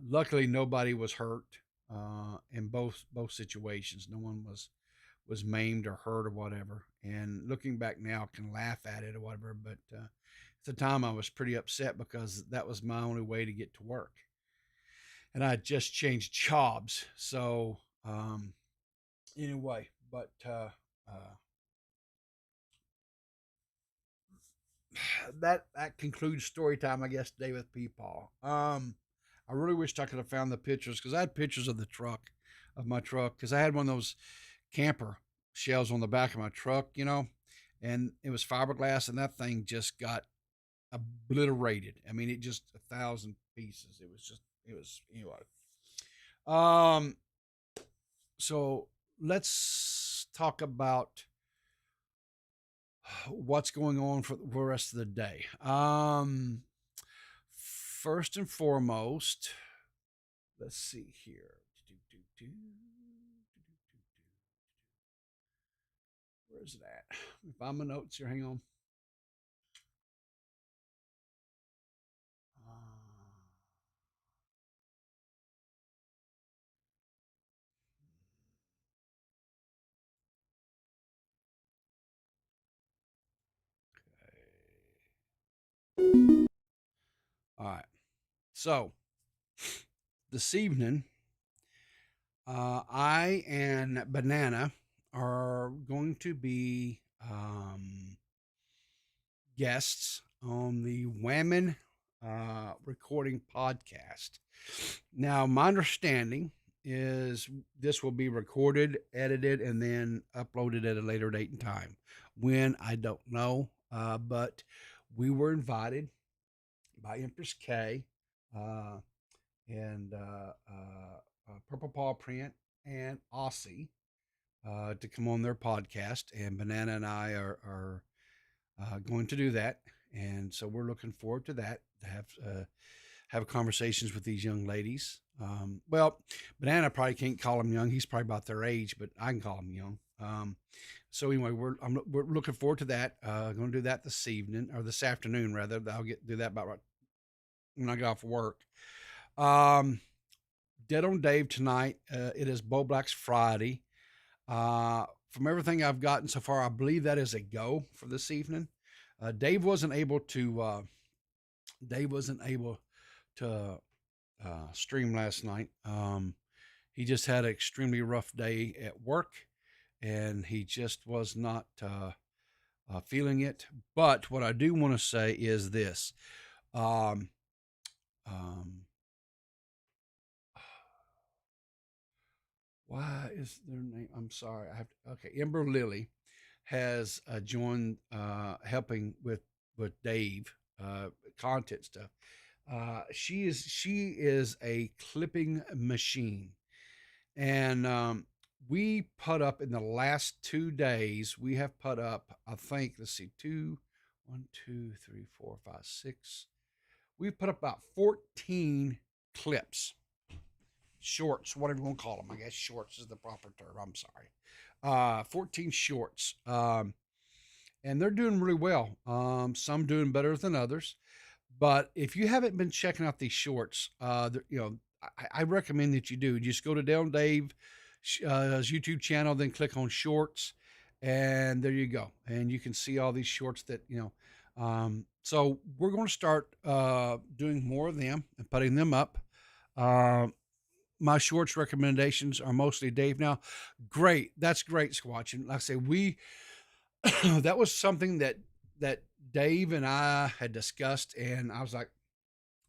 luckily nobody was hurt in both situations. No one was maimed or hurt or whatever. And looking back now, I can laugh at it or whatever. But at the time, I was pretty upset because that was my only way to get to work, and I had just changed jobs. So anyway, but that concludes story time, I guess, today with Paul. I really wished I could have found the pictures, because I had pictures of my truck, because I had one of those camper shells on the back of my truck, and it was fiberglass, and that thing just got obliterated. I mean, it just 1,000 pieces. It was anyway. So let's talk about what's going on for the rest of the day. First and foremost, let's see here. Where's it at? Let me find my notes here. Hang on. All right. So this evening, I and Banana are going to be guests on the Whammon recording podcast. Now, my understanding is this will be recorded, edited, and then uploaded at a later date and time. When, I don't know, but we were invited by Empress K and Purple Paw Print and Aussie to come on their podcast, and Banana and I are going to do that, and so we're looking forward to that. To have conversations with these young ladies. Well, Banana probably can't call him young. He's probably about their age, but I can call him young. So anyway, we're looking forward to that. Going to do that this evening or this afternoon rather. I'll do that about right when I get off work. Dead on Dave tonight. It is Bo Black's Friday. From everything I've gotten so far, I believe that is a go for this evening. Dave wasn't able to. Dave wasn't able to stream last night. He just had an extremely rough day at work, and he just was not feeling it. But what I do want to say is this. Why is their name? I'm sorry. Okay. Ember Lily has joined helping with Dave content stuff. She is a clipping machine, and we put up in the last 2 days. We have put up, I think. Let's see, 1, 2, 3, 4, 5, 6. We've put up about 14 clips, shorts, whatever you want to call them. I guess shorts is the proper term. I'm sorry. 14 shorts. And they're doing really well. Some doing better than others. But if you haven't been checking out these shorts, I recommend that you do. Just go to Dale Dave's YouTube channel, then click on shorts, and there you go. And you can see all these shorts that, so we're going to start doing more of them and putting them up. My shorts recommendations are mostly Dave now. Great. That's great, Squatch. And like I say, that was something that Dave and I had discussed, and I was like,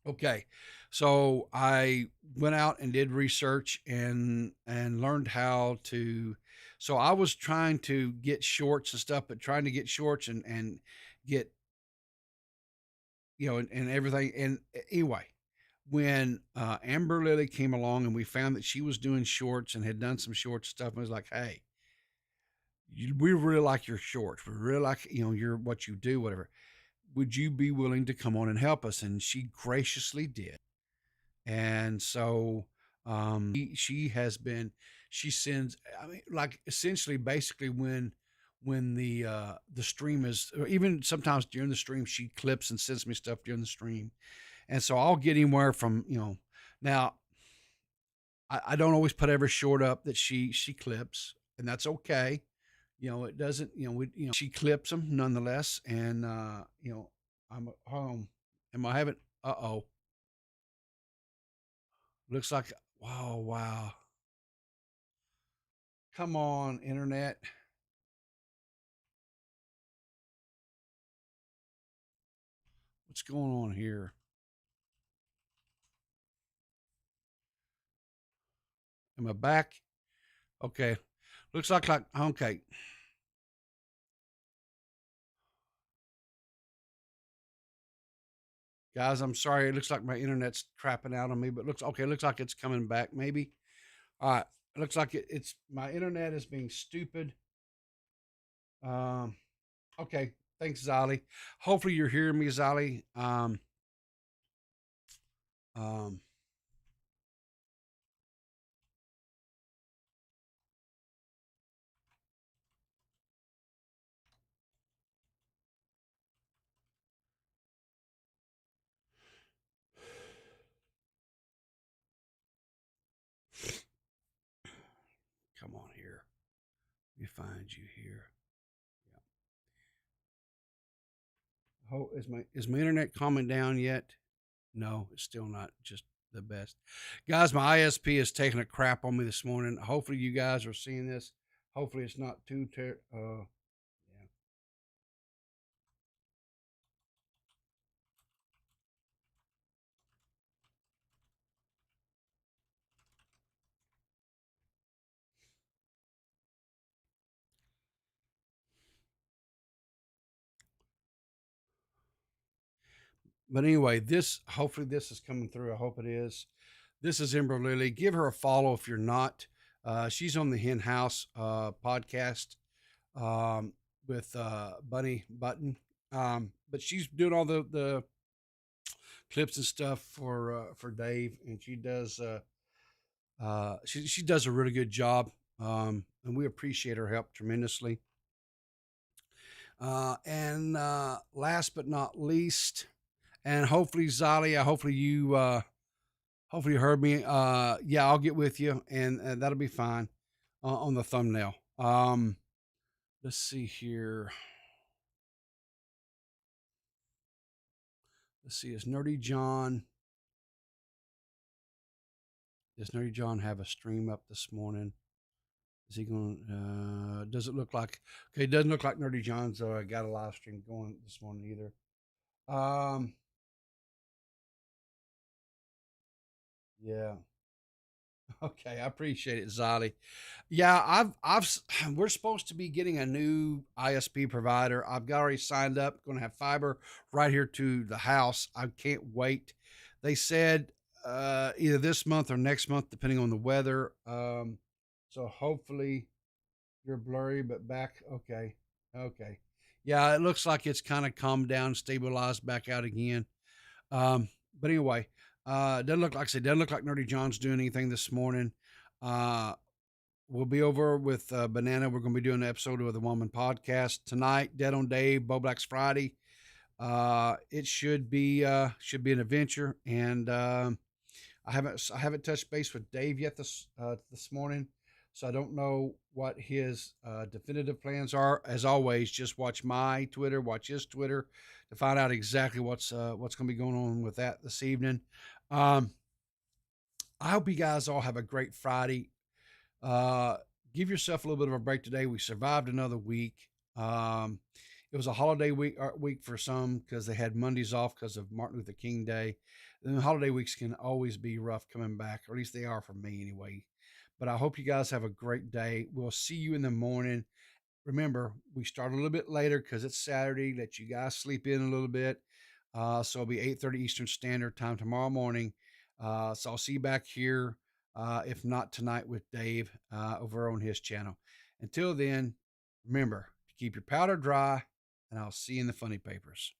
okay. So I went out and did research and learned how to. So I was trying to get shorts and stuff, but trying to get shorts and get, and everything. And anyway, when Amber Lily came along and we found that she was doing shorts and had done some short stuff, and was like, hey, we really like your shorts. We really like, what you do, whatever. Would you be willing to come on and help us? And she graciously did. And so she sends, like essentially basically when the stream is, or even sometimes during the stream, she clips and sends me stuff during the stream. And so I'll get anywhere from, now I don't always put every short up that she clips, and that's okay. It doesn't, she clips them nonetheless. And, I'm at home. Am I having, looks like, wow. Come on, internet. What's going on here? Am I back? Okay. Looks like, okay. Guys, I'm sorry. It looks like my internet's crapping out on me, but looks like it's coming back maybe. All right. It looks like it's my internet is being stupid. Okay. Thanks, Zolly. Hopefully you're hearing me, Zolly. Come on here. Let me find you here. Yeah. Oh, is my internet calming down yet? No, it's still not just the best. Guys, my ISP is taking a crap on me this morning. Hopefully you guys are seeing this. Hopefully it's not too yeah. But anyway, hopefully this is coming through. I hope it is. This is Ember Lily. Give her a follow if you're not. She's on the Hen House podcast with Bunny Button. But she's doing all the clips and stuff for Dave, and she does a really good job. And we appreciate her help tremendously. And last but not least, and hopefully Zalia, hopefully you heard me. Yeah, I'll get with you, and that'll be fine on the thumbnail. Let's see here. Let's see. Does Nerdy John have a stream up this morning? Is he going? Does it look like? Okay, it doesn't look like Nerdy John's got a live stream going this morning either. Yeah. Okay, I appreciate it, Zolly. Yeah, we're supposed to be getting a new ISP provider. I've got already signed up. Going to have fiber right here to the house. I can't wait. They said either this month or next month, depending on the weather. So hopefully you're blurry, but back. Okay, okay. Yeah, it looks like it's kind of calmed down, stabilized back out again. But anyway, doesn't look like I said, doesn't look like Nerdy John's doing anything this morning. We'll be over with Banana. We're going to be doing an episode of the Woman Podcast tonight. Dead on Dave, Bo Black's Friday. It should be an adventure, and I haven't touched base with Dave yet this morning, so I don't know what his definitive plans are. As always, just watch my Twitter, watch his Twitter to find out exactly what's going to be going on with that this evening. I hope you guys all have a great Friday. Give yourself a little bit of a break today. We survived another week. It was a holiday week for some because they had Mondays off because of Martin Luther King Day. And holiday weeks can always be rough coming back, or at least they are for me anyway. But I hope you guys have a great day. We'll see you in the morning. Remember, we start a little bit later because it's Saturday. Let you guys sleep in a little bit. So it'll be 8:30 Eastern Standard Time tomorrow morning. So I'll see you back here, if not tonight, with Dave over on his channel. Until then, remember to keep your powder dry, and I'll see you in the funny papers.